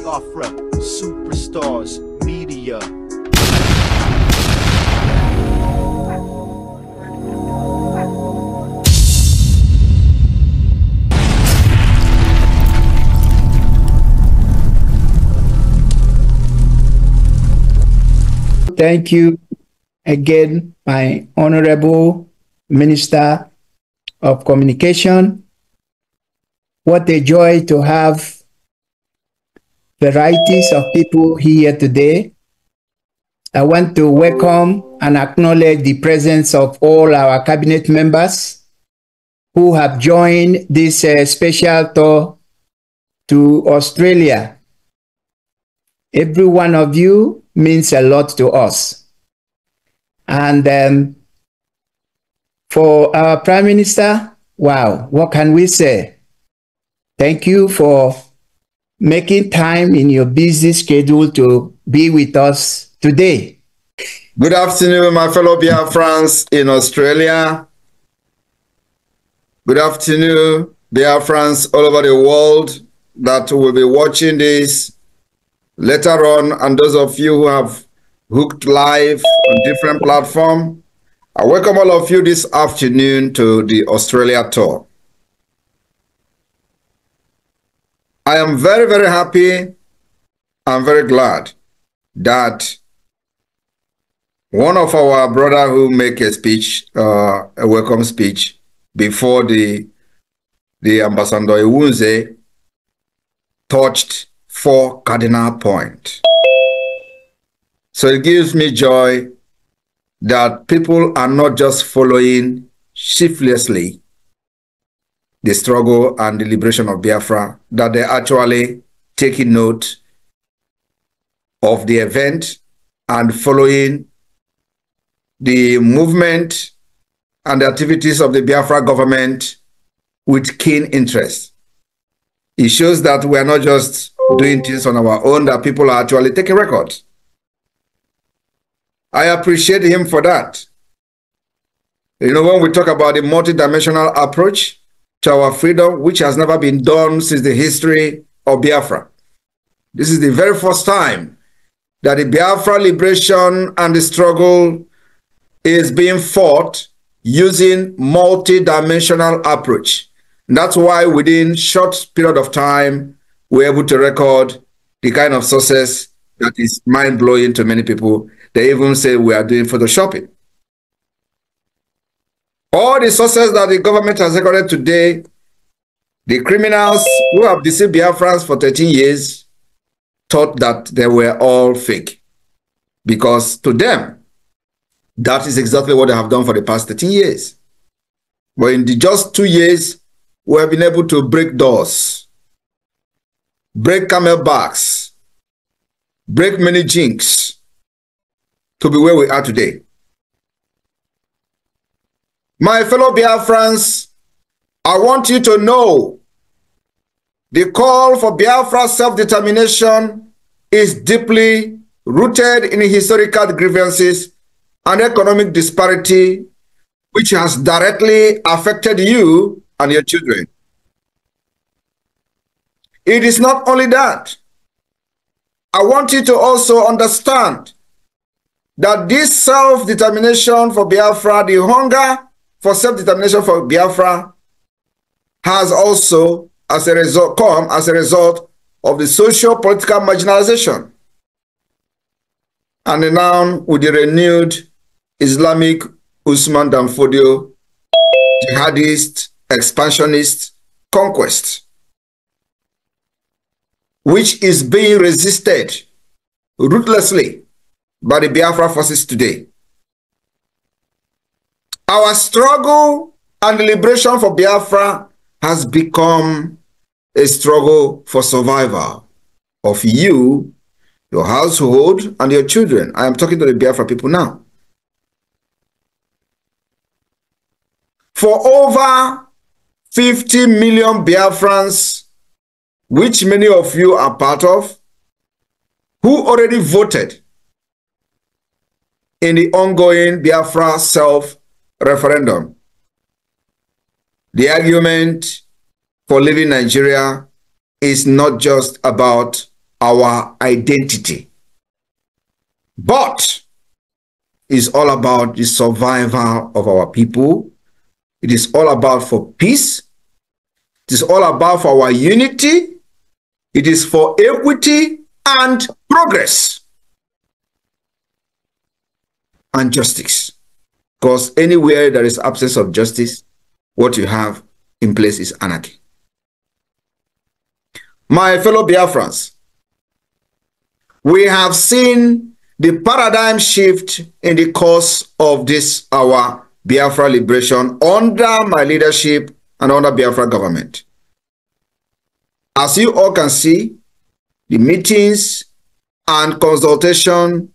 Biafra, superstars, media. Thank you again, my Honorable Minister of Communication. What a joy to have varieties of people here today. I want to welcome and acknowledge the presence of all our cabinet members who have joined this special tour to Australia. Every one of you means a lot to us. And for our Prime Minister, wow, what can we say? Thank you for making time in your busy schedule to be with us today. Good afternoon, my fellow Biafrans in Australia. Good afternoon, Biafrans all over the world that will be watching this later on, and those of you who have hooked live on different platforms. I welcome all of you this afternoon to the Australia tour. I am very, very happy and very glad that one of our brother who make a speech, a welcome speech before the Ambassador Iwunze touched 4 cardinal points. So it gives me joy that people are not just following shiftlessly the struggle and the liberation of Biafra, that they're actually taking note of the event and following the movement and the activities of the Biafra government with keen interest. It shows that we are not just doing things on our own, that people are actually taking records. I appreciate him for that. You know, when we talk about the multidimensional approach to our freedom, which has never been done since the history of Biafra. This is the very first time that the Biafra liberation and the struggle is being fought using multidimensional approach. And that's why within short period of time, we're able to record the kind of success that is mind-blowing to many people. They even say we are doing photoshopping. All the success that the government has recorded today, the criminals who have deceived Biafrans for 13 years thought that they were all fake. Because to them, that is exactly what they have done for the past 13 years. But in just 2 years, we have been able to break doors, break camel backs, break many jinx to be where we are today. My fellow Biafrans, I want you to know the call for Biafra self-determination is deeply rooted in historical grievances and economic disparity, which has directly affected you and your children. It is not only that. I want you to also understand that this self-determination for Biafra, the hunger for self-determination for Biafra, has also come as a result of the socio-political marginalization. And now with the renewed Islamic Usman Danfodio, jihadist, expansionist conquest, which is being resisted ruthlessly by the Biafra forces today. Our struggle and the liberation for Biafra has become a struggle for survival of you, your household, and your children. I am talking to the Biafra people now. For over 50 million Biafrans, which many of you are part of, who already voted in the ongoing Biafra self-referendum. The argument for leaving Nigeria is not just about our identity. But it's all about the survival of our people. It is all about for peace. It is all about for our unity. It is for equity and progress and justice. Because anywhere there is absence of justice, what you have in place is anarchy. My fellow Biafrans, we have seen the paradigm shift in the course of this, our Biafra liberation, under my leadership and under Biafra government. As you all can see, the meetings and consultation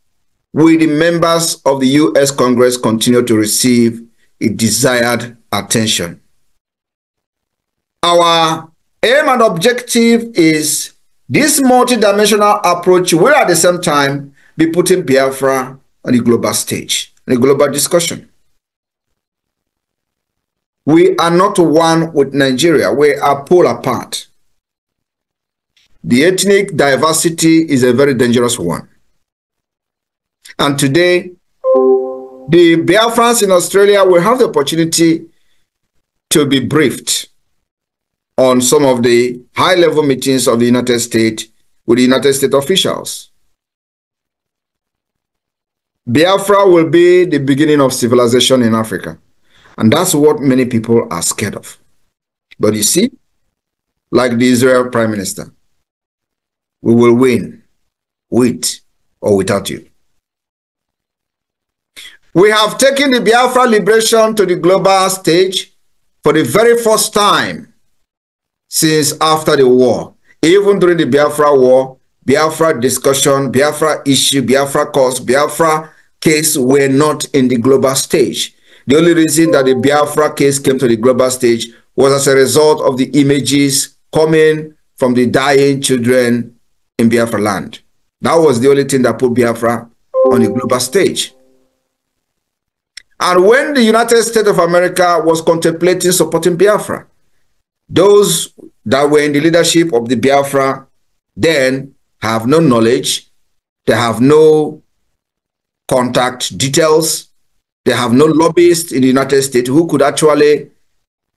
with the members of the U.S. Congress continue to receive a desired attention. Our aim and objective is this multidimensional approach will at the same time be putting Biafra on the global stage, the global discussion. We are not one with Nigeria. We are pulled apart. The ethnic diversity is a very dangerous one. And today, the Biafrans in Australia will have the opportunity to be briefed on some of the high-level meetings of the United States with the United States officials. Biafra will be the beginning of civilization in Africa. And that's what many people are scared of. But you see, like the Israel Prime Minister, we will win with or without you. We have taken the Biafra liberation to the global stage for the very first time since after the war. Even during the Biafra war, Biafra discussion, Biafra issue, Biafra cause, Biafra case were not in the global stage. The only reason that the Biafra case came to the global stage was as a result of the images coming from the dying children in Biafra land. That was the only thing that put Biafra on the global stage. And when the United States of America was contemplating supporting Biafra, those that were in the leadership of the Biafra then have no knowledge, they have no contact details, they have no lobbyists in the United States who could actually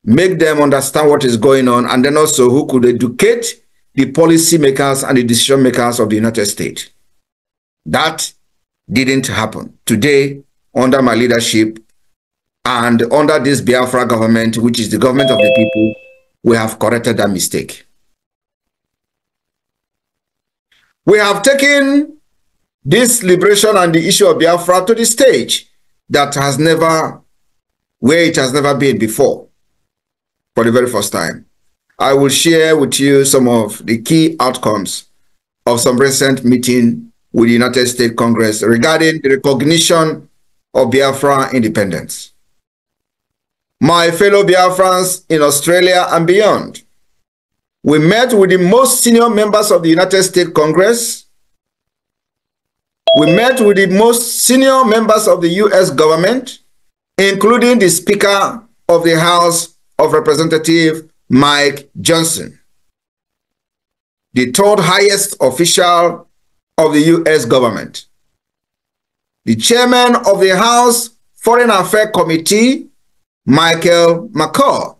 make them understand what is going on, and then also who could educate the policy makers and the decision makers of the United States. That didn't happen. Today, under my leadership and under this Biafra government, which is the government of the people, we have corrected that mistake. We have taken this liberation and the issue of Biafra to the stage that has never, where it has never been before, for the very first time. I will share with you some of the key outcomes of some recent meeting with the United States Congress regarding the recognition of Biafra independence. My fellow Biafrans in Australia and beyond, we met with the most senior members of the United States Congress. We met with the most senior members of the U.S. government, including the Speaker of the House of Representatives, Mike Johnson, the third highest official of the U.S. government, the chairman of the House Foreign Affairs Committee, Michael McCall,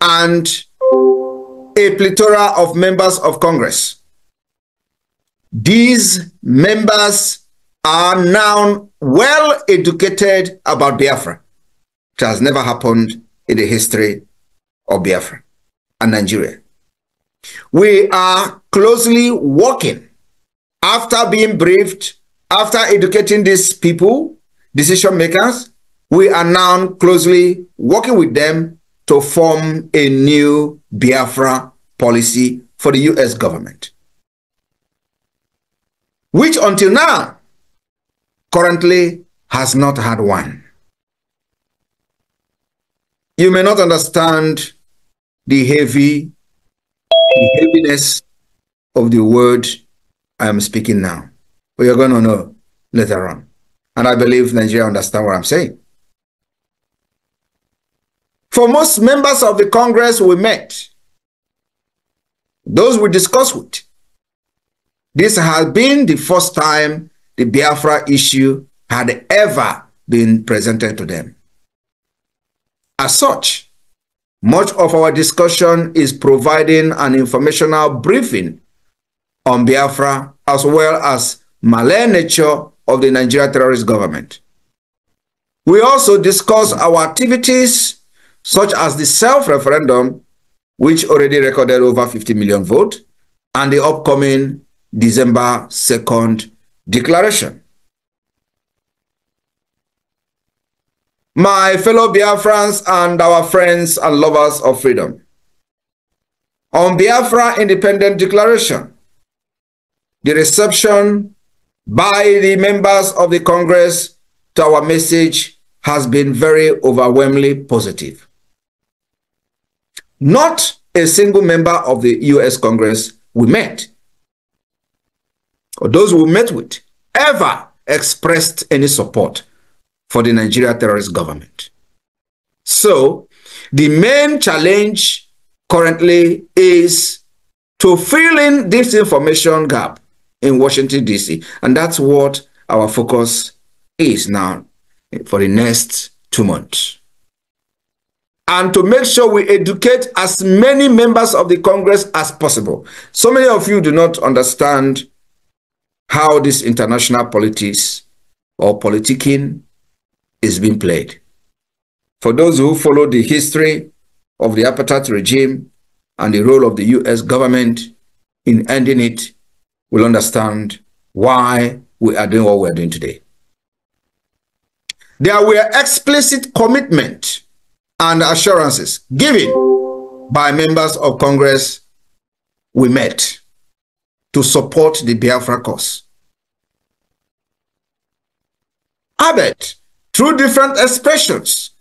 and a plethora of members of Congress. These members are now well educated about Biafra. It has never happened in the history of Biafra and Nigeria. We are closely working after being briefed, after educating these people, decision makers. We are now closely working with them to form a new Biafra policy for the U.S. government, which until now currently has not had one. You may not understand the heaviness of the word I am speaking now, but you're going to know later on. And I believe Nigeria understand what I'm saying. For most members of the Congress we met, those we discussed with, This has been the first time the Biafra issue had ever been presented to them. As such, much of our discussion is providing an informational briefing on Biafra as well as malign nature of the Nigerian terrorist government. We also discuss our activities such as the self-referendum, which already recorded over 50 million votes, and the upcoming December 2nd declaration. My fellow Biafrans and our friends and lovers of freedom, on Biafra Independent Declaration, the reception by the members of the Congress to our message has been very overwhelmingly positive. Not a single member of the US Congress we met, or those we met with, ever expressed any support for the Nigerian terrorist government. So, the main challenge currently is to fill in this information gap in Washington, D.C. And that's what our focus is now for the next 2 months. And to make sure we educate as many members of the Congress as possible. So many of you do not understand how this international politics or politicking is being played. For those who follow the history of the apartheid regime and the role of the US government in ending it, will understand why we are doing what we are doing today. There were explicit commitment and assurances given by members of Congress we met to support the Biafra cause. Albeit, through different expressions,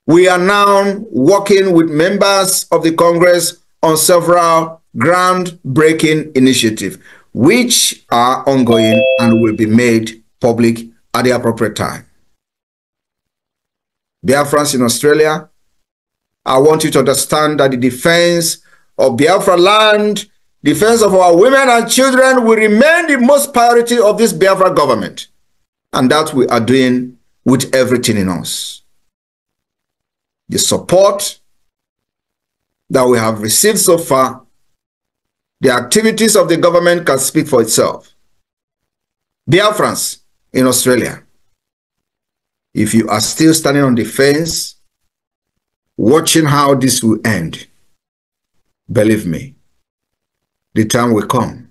we are now working with members of the Congress on several groundbreaking initiatives, which are ongoing and will be made public at the appropriate time. Biafrans in Australia, I want you to understand that the defense of Biafra land, defense of our women and children will remain the most priority of this Biafra government. And that we are doing with everything in us. The support that we have received so far, the activities of the government can speak for itself. Biafrans in Australia, if you are still standing on the fence, watching how this will end, believe me, the time will come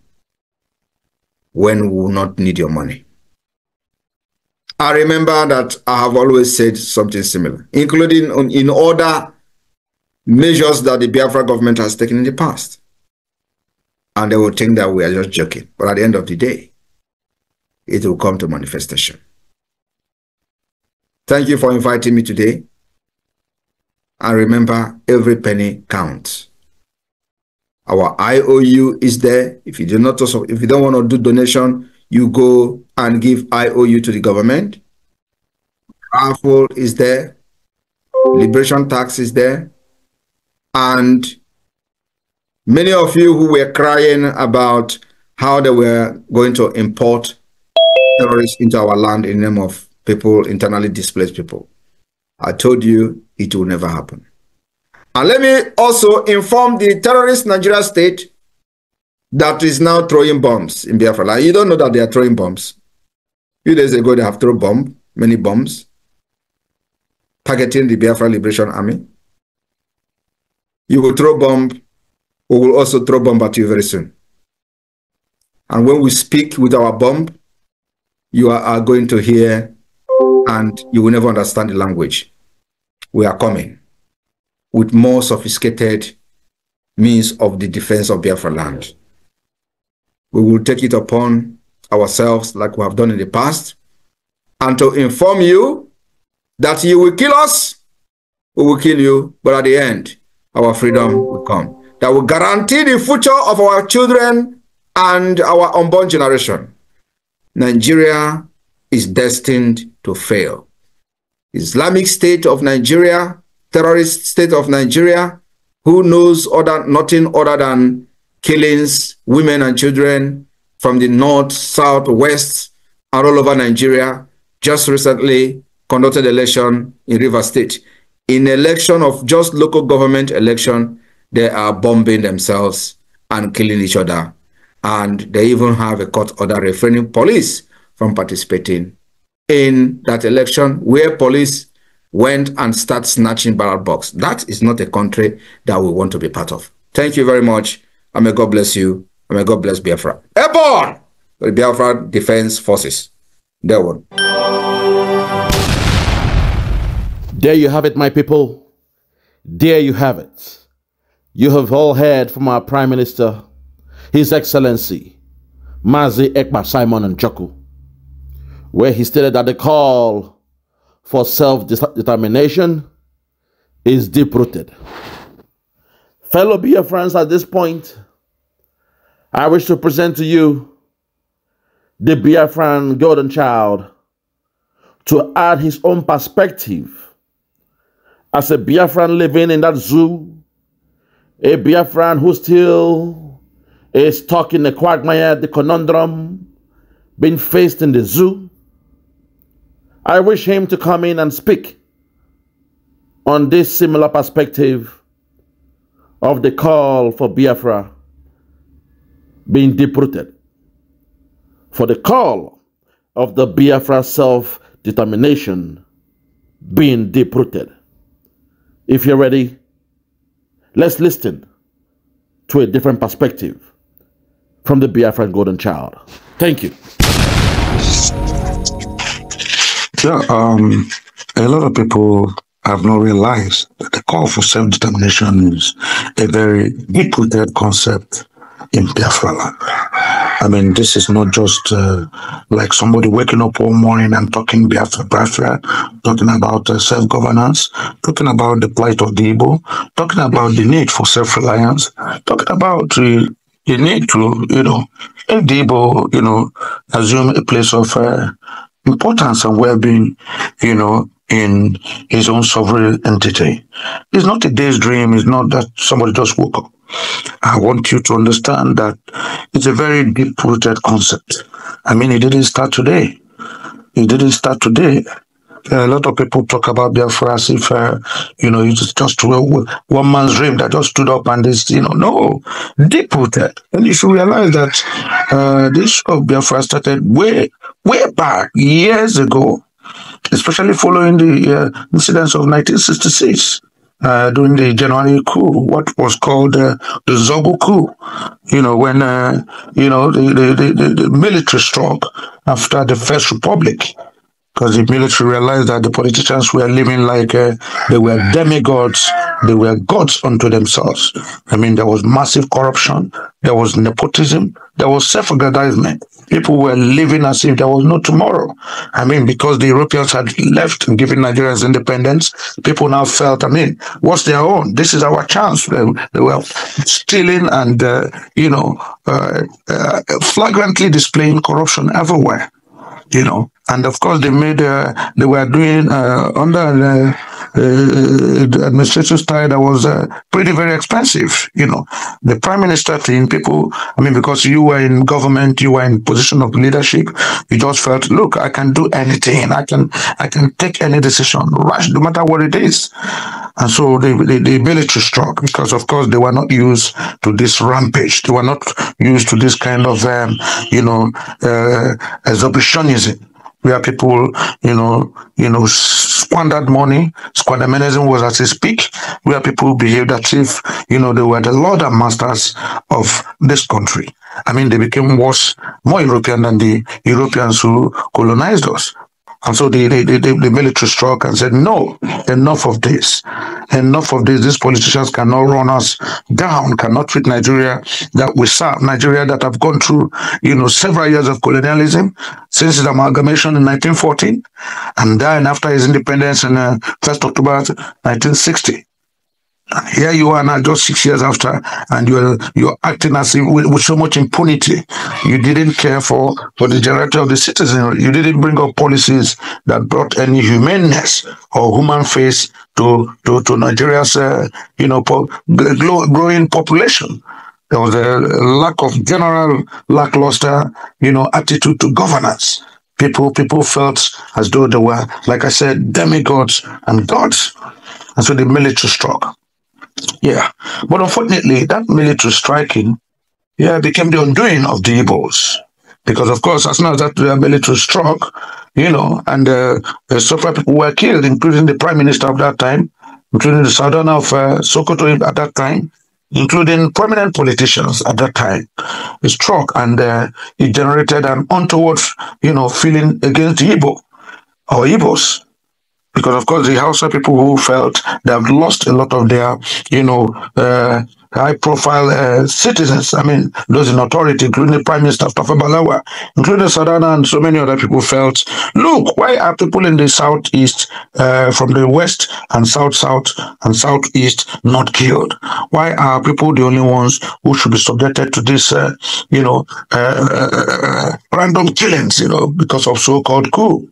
when we will not need your money. I remember that I have always said something similar, including in other measures that the Biafra government has taken in the past. And they will think that we are just joking. But at the end of the day, it will come to manifestation. Thank you for inviting me today. And remember, every penny counts. Our IOU is there. If you don't want to do donation, you go and give IOU to the government. Raffle is there. Liberation tax is there. And many of you who were crying about how they were going to import terrorists into our land in the name of people, internally displaced people, I told you it will never happen. And let me also inform the terrorist Nigeria state that is now throwing bombs in Biafra. Like, you don't know that they are throwing bombs. A few days ago, they have thrown many bombs, targeting the Biafra Liberation Army. You will throw bomb, we will also throw bomb at you very soon. And when we speak with our bomb, you are going to hear and you will never understand the language. We are coming with more sophisticated means of the defense of Biafra land. We will take it upon ourselves like we have done in the past, and to inform you that you will kill us, we will kill you, but at the end, our freedom will come. That will guarantee the future of our children and our unborn generation. Nigeria is destined to fail. Islamic State of Nigeria, terrorist state of Nigeria, who knows nothing other than killings, women and children from the north, south, west, and all over Nigeria. Just recently conducted election in Rivers State. In election of just local government election, they are bombing themselves and killing each other. And they even have a court order refraining police from participating in that election, where police went and started snatching ballot box. That is not a country that we want to be part of. Thank you very much. And may God bless you. And may God bless Biafra. Airborne! The Biafra Defense Forces. There one. There you have it, my people. There you have it. You have all heard from our Prime Minister, His Excellency, Maazi Simon Ekpa, where he stated that the call for self-determination is deep-rooted. Fellow Biafrans, at this point, I wish to present to you the Biafran golden child to add his own perspective as a Biafran living in that zoo, a Biafran who still is stuck in the quagmire, the conundrum, being faced in the zoo. I wish him to come in and speak on this similar perspective of the call for Biafra being deep-rooted, for the call of the Biafra self-determination being deep-rooted. If you're ready, let's listen to a different perspective from the Biafran golden child. Thank you. Yeah, a lot of people have not realized that the call for self-determination is a very deep-rooted concept in Biafra land. I mean, this is not just like somebody waking up one morning and talking Biafra, talking about self-governance, talking about the plight of the Igbo, talking about the need for self-reliance, talking about the need to, if the Igbo, assume a place of importance and well-being, in his own sovereign entity. It's not a day's dream. It's not that somebody just woke up. I want you to understand that it's a very deep-rooted concept. I mean, it didn't start today. It didn't start today. A lot of people talk about Biafra as if, it's just one man's dream that just stood up and this, no, deep-rooted. And you should realize that this of Biafra started way back, years ago, especially following the incidents of 1966. During the January coup, what was called the Zogu coup, when, the military struck after the First Republic, because the military realized that the politicians were living like they were demigods, they were gods unto themselves. I mean, there was massive corruption, there was nepotism, there was self-aggrandizement. People were living as if there was no tomorrow. I mean, because the Europeans had left and given Nigerians independence, people now felt, what's their own? This is our chance. They were stealing and, flagrantly displaying corruption everywhere. And of course they were doing under the administration style that was pretty very expensive. The prime minister thing, people, because you were in government, you were in position of leadership, you just felt, look, I can do anything, I can take any decision, rush, no matter what it is. And so the military struck because, of course, they were not used to this rampage. They were not used to this kind of, exhibitionism, where people, squandered money. Squandermanism was at its peak, where people behaved as if, they were the lord and masters of this country. They became more European than the Europeans who colonized us. And so the military struck and said, no, enough of this. Enough of this. These politicians cannot run us down, cannot treat Nigeria that we serve, Nigeria that have gone through, several years of colonialism since its amalgamation in 1914, and then after its independence in 1st October 1960. Here you are now, just 6 years after, and you're acting as if with so much impunity. You didn't care for the generality of the citizens. You didn't bring up policies that brought any humaneness or human face to Nigeria's growing population. There was a lack of general lackluster, attitude to governance. People felt as though they were, like I said, demigods and gods. And so the military struck. Yeah. But unfortunately, that military striking, became the undoing of the Igbos. Because, of course, as soon as that military struck, and several people were killed, including the prime minister of that time, including the Sultan of Sokoto at that time, including prominent politicians at that time. It struck, and it generated an untoward, feeling against the Igbo or Igbos. Because, of course, the Hausa people who felt they have lost a lot of their, high-profile citizens. I mean, those in authority, including the Prime Minister Tafa Balawa, including Sadana and so many other people felt, look, why are people in the southeast, from the west and south and southeast not killed? Why are people the only ones who should be subjected to this, random killings, because of so-called coup?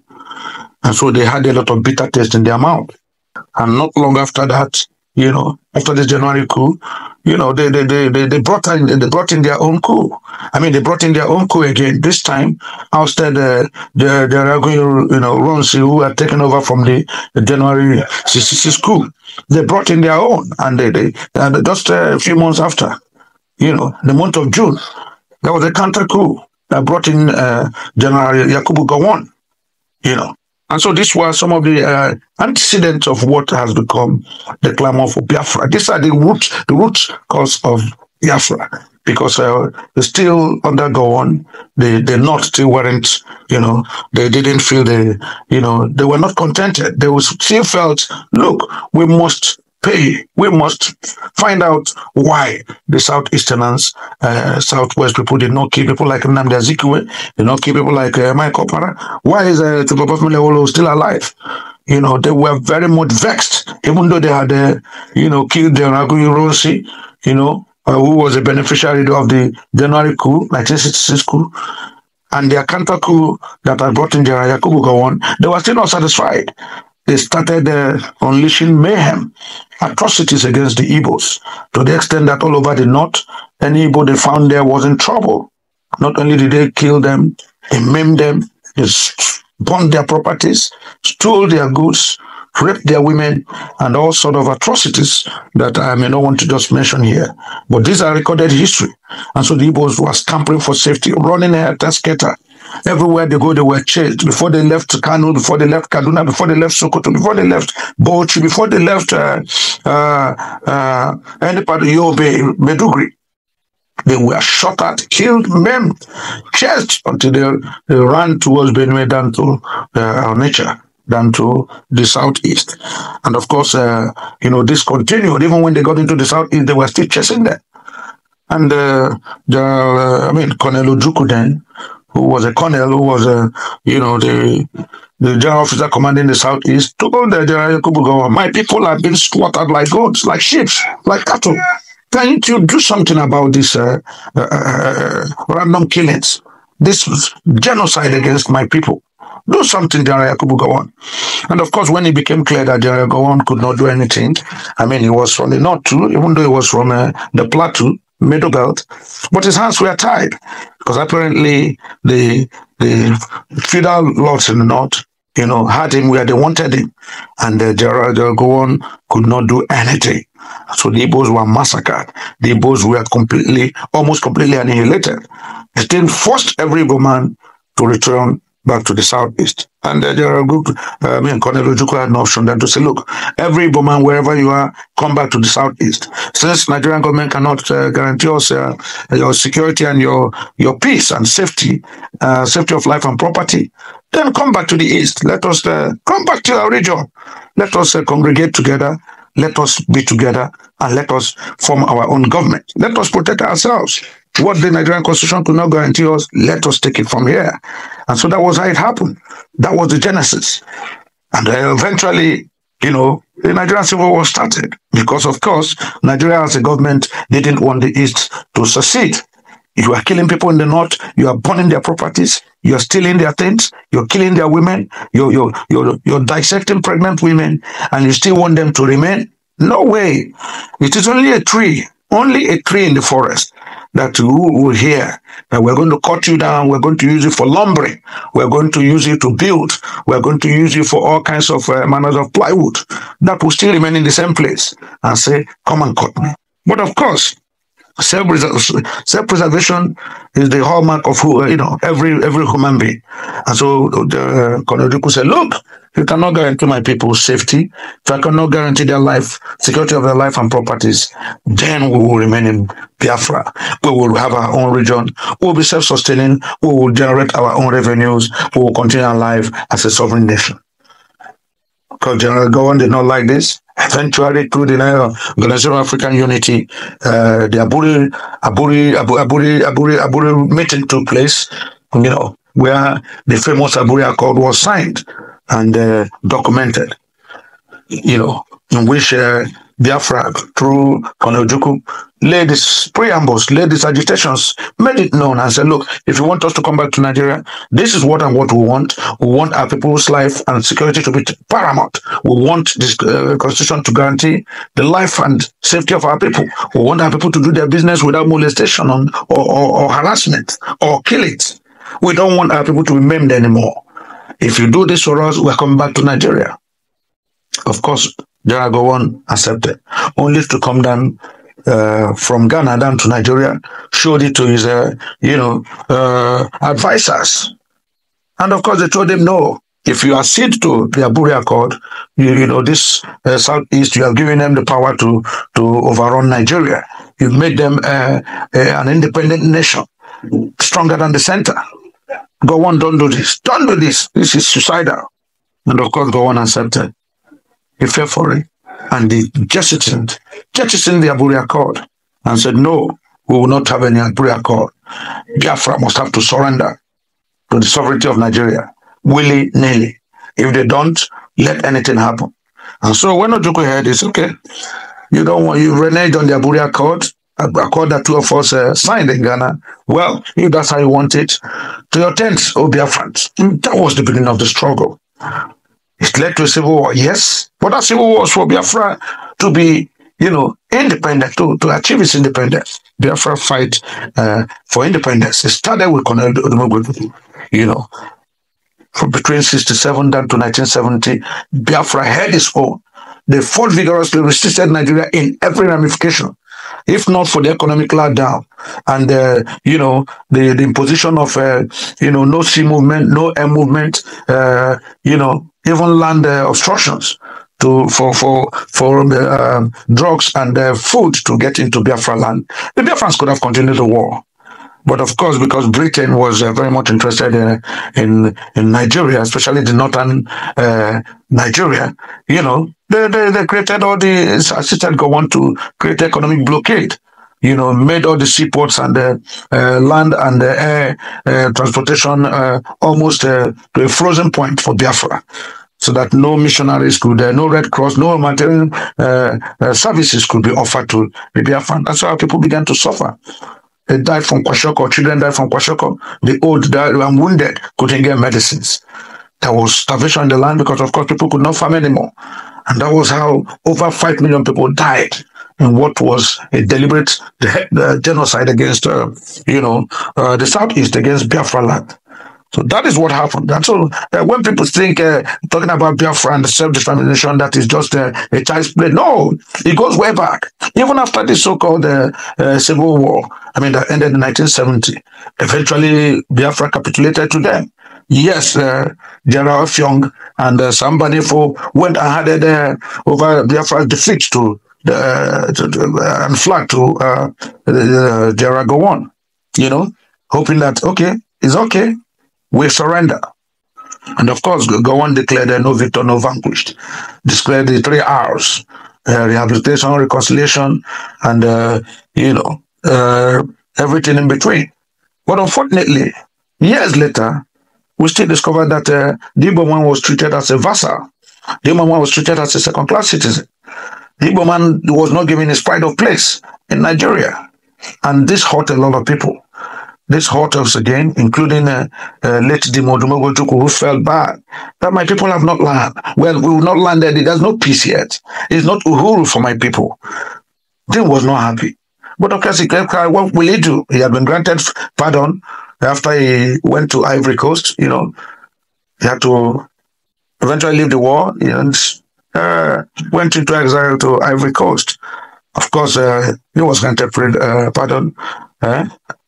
And so they had a lot of bitter taste in their mouth. And not long after that, after the January coup, they brought in their own coup. I mean, they brought in their own coup again. This time, ousted the Ronsi, who had taken over from the January 66 coup. They brought in their own, and they just a few months after, the month of June, there was a counter coup that brought in General Yakubu Gowon, And so these were some of the antecedents of what has become the clamor for Biafra. These are the root cause of Biafra, because they still undergo on. The North still weren't, they didn't feel they were not contented. They still felt, look, we must pay. We must find out why the Southeasterners, Southwest people did not kill people like Nnamdi Kano, did not kill people like Michael Para. Why is Tinubu still alive? They were very much vexed, even though they had, killed the Ronsi, who was a beneficiary of the January coup, 1966 coup, and their counter coup that had brought in General Yakubu Gowon. They were still not satisfied. They started unleashing mayhem, atrocities against the Igbos, to the extent that all over the north, any Igbo they found there was in trouble. Not only did they kill them, they maimed them, they burned their properties, stole their goods, raped their women, and all sort of atrocities that I may not want to just mention here. But these are recorded history. And so the Igbos were scampering for safety, running a tasketa. Everywhere they go, they were chased. Before they left Kanu, before they left Kaduna, before they left Sokoto, before they left Bauchi, before they left any part of Yobe, Medugri, they were shot at, killed, maimed, chased until they ran towards Benue down to Onitsha, down to the southeast. And of course, this continued. Even when they got into the southeast, they were still chasing them. And Colonel Ojukwu then, who was a colonel, who was the general officer commanding the southeast, told the General Yakubu Gowon, my people have been slaughtered like goats, like sheep, like cattle. Can't you do something about this random killings, this genocide against my people? Do something, General Yakubu Gowon. And of course, when it became clear that General Gowon could not do anything, he was from the north too, even though he was from the plateau, middle belt, but his hands were tied, because apparently the feudal lords in the north, had him where they wanted him, and General Gowon could not do anything. So the Igbos were massacred. The Igbos were almost completely annihilated. They still forced every Igbo man to return back to the southeast. And Colonel Ojukwu had no option than to say, look, every Igbo man, wherever you are, come back to the southeast. Since Nigerian government cannot guarantee us your security and your peace and safety, safety of life and property, then come back to the east. Let us come back to our region. Let us congregate together. Let us be together, and let us form our own government. Let us protect ourselves. What the Nigerian Constitution could not guarantee us, let us take it from here. And so that was how it happened. That was the genesis. And eventually, the Nigerian Civil War started, because, of course, Nigeria as a government didn't want the East to succeed. You are killing people in the north, you are burning their properties, you are stealing their things, you're killing their women, you're dissecting pregnant women, and you still want them to remain? No way. It is only a tree Only a tree in the forest that you will hear that we're going to cut you down, we're going to use it for lumbering, we're going to use it to build, we're going to use it for all kinds of manners of plywood, that will still remain in the same place and say, come and cut me. But of course, self-preservation is the hallmark of every human being. And so Ojukwu said, look, you cannot guarantee my people's safety. If I cannot guarantee their life, security of their life and properties, then we will remain in Biafra. We will have our own region. We will be self-sustaining. We will generate our own revenues. We will continue our life as a sovereign nation. Because General Gowon did not like this. Eventually, through the Organization of African Unity, the Aburi meeting took place, where the famous Aburi Accord was signed and documented, in which Biafra, through Ojukwu, laid these preambles, laid these agitations, made it known and said, look, if you want us to come back to Nigeria, this is what we want. We want our people's life and security to be paramount. We want this constitution to guarantee the life and safety of our people. We want our people to do their business without molestation or harassment or kill it. We don't want our people to be maimed anymore. If you do this for us, we're coming back to Nigeria. Of course, General Gowon accepted, only to come down from Ghana down to Nigeria, showed it to his, advisors. And of course, they told him, no, if you accede to the Aburi Accord, this Southeast, you have given them the power to overrun Nigeria. You've made them an independent nation, stronger than the center. Gowon, don't do this. Don't do this. This is suicidal. And of course, Gowon accepted. He fell for it, and he jettisoned the Aburi Accord and said, no, we will not have any Aburi Accord. Biafra must have to surrender to the sovereignty of Nigeria, willy-nilly. If they don't, let anything happen. And so when Ojukwu heard this, okay, you reneged on the Aburi Accord that two of us signed in Ghana. Well, if that's how you want it, to your tents, O Biafrans. That was the beginning of the struggle. It led to a civil war, yes. But that civil war was for Biafra to be, independent, to achieve its independence. Biafra fight for independence. It started with Colonel Odumegwu, from between 1967 down to 1970. Biafra had its own. They fought vigorously, resisted Nigeria in every ramification. If not for the economic lockdown and the imposition of no sea movement, no air movement, even land obstructions for drugs and food to get into Biafra land, the Biafrans could have continued the war. But of course, because Britain was very much interested in Nigeria, especially the northern Nigeria, they created all the assisted Gowon to create economic blockade. Made all the seaports and land and air transportation almost to a frozen point for Biafra, so that no missionaries could, no Red Cross, no humanitarian services could be offered to the Biafran. That's how people began to suffer. They died from kwashiorkor, children died from kwashiorkor, the old died and wounded, couldn't get medicines. There was starvation in the land because, of course, people could not farm anymore. And that was how over 5 million people died in what was a deliberate genocide against, the Southeast, against Biafra land. So that is what happened. And so when people think talking about Biafra and self-determination, that is just a child's play. No, it goes way back. Even after the so-called Civil War, that ended in 1970, eventually Biafra capitulated to them. Yes, General Fiong and Sambanifo went and handed over Biafra's defeat and flag to General Gowon, hoping that, okay, it's okay. We surrender. And of course, Gowon declared no victor, no vanquished. Declared the 3 R's, rehabilitation, reconciliation, and, everything in between. But unfortunately, years later, we still discovered that the Igbo man was treated as a vassal. The Igbo man was treated as a second-class citizen. The Igbo man was not given his pride of place in Nigeria. And this hurt a lot of people. This hurt us again, including late Dimodumego Ojukwu, who felt bad that my people have not learned. Well, we will not learn that there's no peace yet. It's not uhuru for my people. They was not happy. But of course, he kept quiet. What will he do? He had been granted pardon after he went to Ivory Coast. You know, he had to eventually leave the war and went into exile to Ivory Coast. Of course, he was granted pardon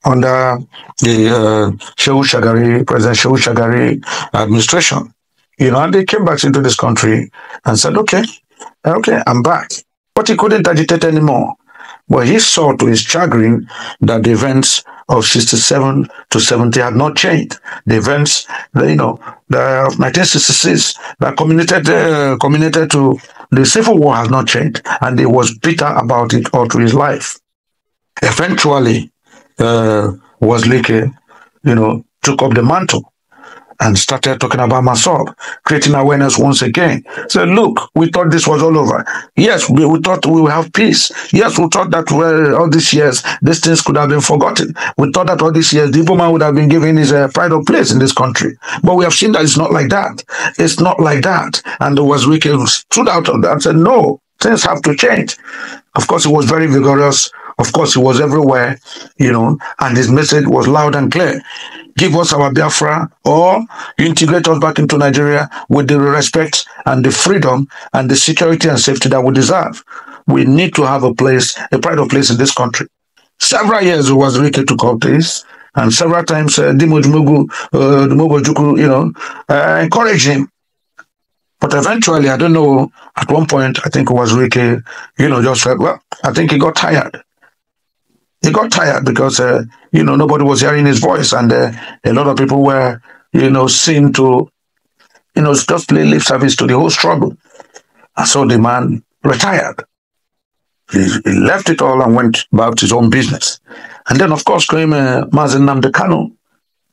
under the Shehu Shagari, President Shehu Shagari administration. You know, and they came back into this country and said, okay, I'm back. But he couldn't agitate anymore. But he saw to his chagrin that the events of 67 to 70 had not changed. The events, you know, of 1966 that culminated to the Civil War has not changed. And he was bitter about it all through his life. Eventually, Ozekhome, you know, took up the mantle and started talking about marcel, creating awareness once again. So look, we thought this was all over. Yes, we thought we would have peace. Yes, we thought that all these years, these things could have been forgotten. We thought that all these years, the Igbo man would have been given his pride of place in this country. But we have seen that it's not like that. It's not like that. And Ozekhome stood out on that and said, no, things have to change. Of course, he was very vigorous. Of course, he was everywhere, you know, and his message was loud and clear. Give us our Biafra or integrate us back into Nigeria with the respect and the freedom and the security and safety that we deserve. We need to have a place, a pride of place in this country. Several years Ozekhome took up this, and several times the ojukwu, you know, encouraged him. But eventually, I don't know, at one point, I think Ozekhome, you know, just felt, well, I think he got tired. He got tired because, you know, nobody was hearing his voice, and a lot of people were, you know, seen to, you know, just play lip service to the whole struggle. And so the man retired. He left it all and went about his own business. And then, of course, came Maazi Nnamdi Kano.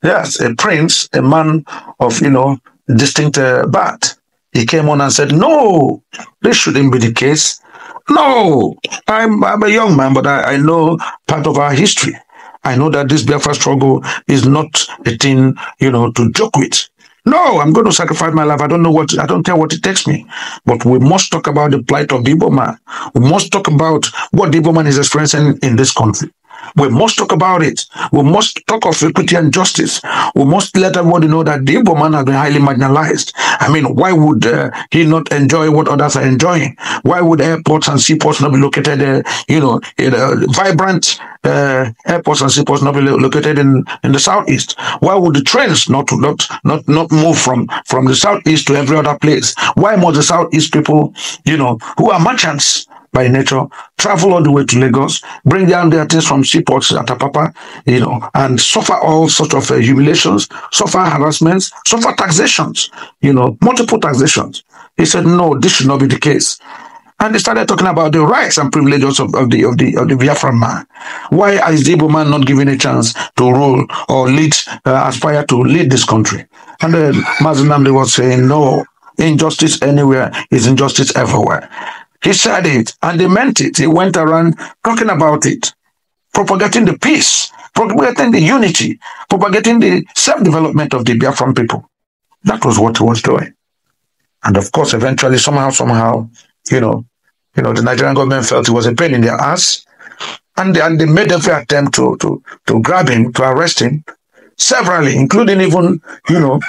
Yes, a prince, a man of, you know, distinct birth. He came on and said, no, this shouldn't be the case. No, I'm a young man, but I know part of our history. I know that this Biafra struggle is not a thing, you know, to joke with. No, I'm going to sacrifice my life. I don't care what it takes me. But we must talk about the plight of the Igbo man. We must talk about what the Igbo man is experiencing in this country. We must talk about it. We must talk of equity and justice. We must let everybody know that the Igbo man has been highly marginalized. I mean, why would he not enjoy what others are enjoying? Why would airports and seaports not be located, you know, vibrant airports and seaports not be located in the southeast? Why would the trains not move from the southeast to every other place? Why must the southeast people, you know, who are merchants by nature, travel all the way to Lagos, bring down their things from seaports at Apapa, you know, and suffer all sorts of humiliations, suffer harassments, suffer taxations, you know, multiple taxations? He said, no, this should not be the case. And they started talking about the rights and privileges of the Biafran man. Why is the Igbo man not given a chance to rule or lead, aspire to lead this country? And then Maazi Nnamdi was saying, no, injustice anywhere is injustice everywhere. He said it, and they meant it. He went around talking about it, propagating the peace, propagating the unity, propagating the self-development of the Biafran people. That was what he was doing. And of course, eventually, somehow, you know, the Nigerian government felt it was a pain in their ass, and they made every attempt to grab him, to arrest him, severally, including even, you know,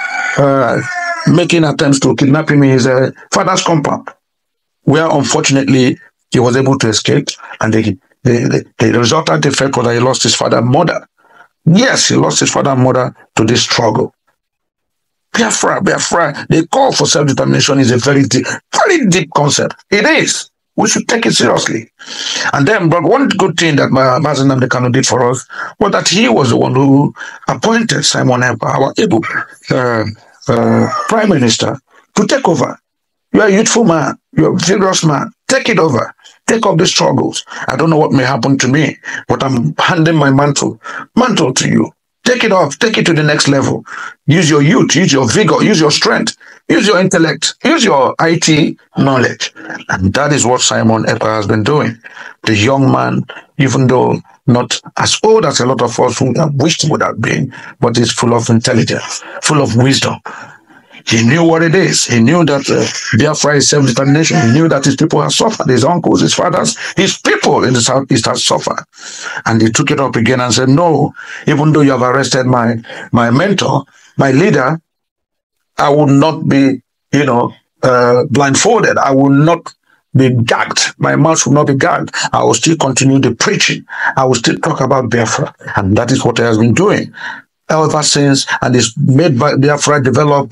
making attempts to kidnap him in his father's compound, where unfortunately he was able to escape, and the resultant effect was that he lost his father and mother. Yes, he lost his father and mother to this struggle. Biafra, the call for self-determination is a very deep concept. It is. We should take it seriously. And then, but one good thing that Maazi Nnamdi Kano did for us was that he was the one who appointed Simon Ekpa, our able Prime Minister, to take over. You're a youthful man. You're a vigorous man. Take it over. Take up the struggles. I don't know what may happen to me, but I'm handing my mantle to you. Take it off. Take it to the next level. Use your youth. Use your vigor. Use your strength. Use your intellect. Use your IT knowledge. And that is what Simon Ekpa has been doing. The young man, even though not as old as a lot of us who have wished he would have been, but is full of intelligence, full of wisdom. He knew what it is. He knew that Biafra is self-determination. He knew that his people have suffered. His uncles, his fathers, his people in the southeast have suffered. And he took it up again and said, no, even though you have arrested my mentor, my leader, I will not be, blindfolded. I will not be gagged. My mouth will not be gagged. I will still continue the preaching. I will still talk about Biafra. And that is what he has been doing ever since, and it's made Biafra develop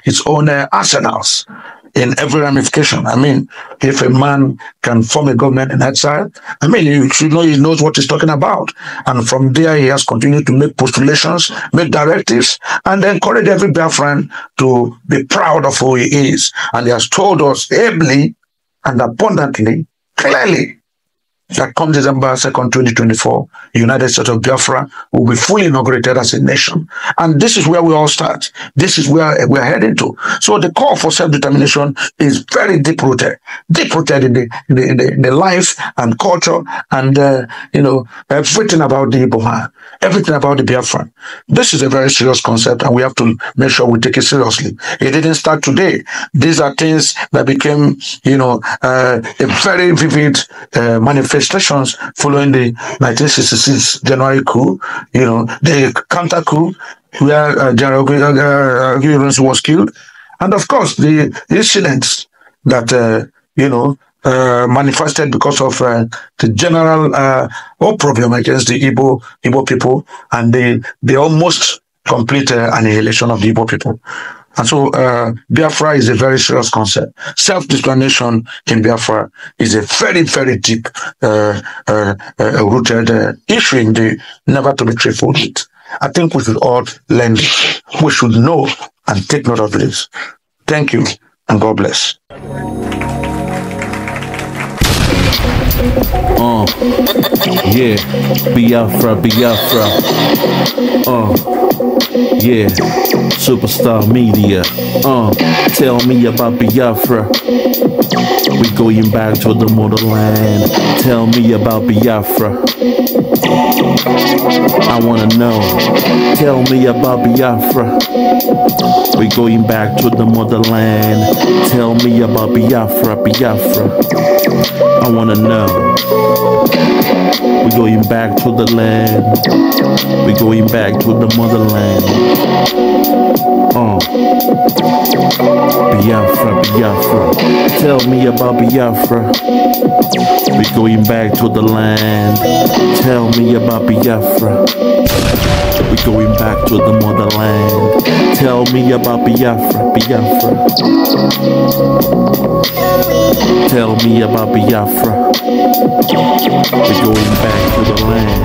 its own arsenals in every ramification. I mean, if a man can form a government in exile, I mean, you should know he knows what he's talking about. And from there, he has continued to make postulations, make directives, and encourage every Biafran to be proud of who he is. And he has told us ably and abundantly, clearly, that come December 2nd, 2024, the United States of Biafra will be fully inaugurated as a nation. And this is where we all start. This is where we're heading to. So the call for self-determination is very deep-rooted in the life and culture and, everything about the Igboho, everything about the Biafran. This is a very serious concept, and we have to make sure we take it seriously. It didn't start today. These are things that became, a very vivid manifestation following the 1966 January coup, the counter coup where General Igboho was killed, and of course the incidents that manifested because of the general opprobrium against the Igbo people and the almost complete annihilation of the Igbo people. And so Biafra is a very serious concept. Self-determination in Biafra is a very, very deep rooted issue in the never to be trifled with. I think we should all learn this. We should know and take note of this. Thank you, and God bless. Yeah, Biafra. Yeah, Superstar Media. Tell me about Biafra. We going back to the motherland. Tell me about Biafra. I wanna know. Tell me about Biafra. We going back to the motherland. Tell me about Biafra. I wanna know. We going back to the land. We going back to the motherland. Biafra. Tell me about Biafra. We going back to the land. Tell me about Biafra. We going back to the motherland. Tell me about Biafra. Tell me about Biafra. We going back to the land.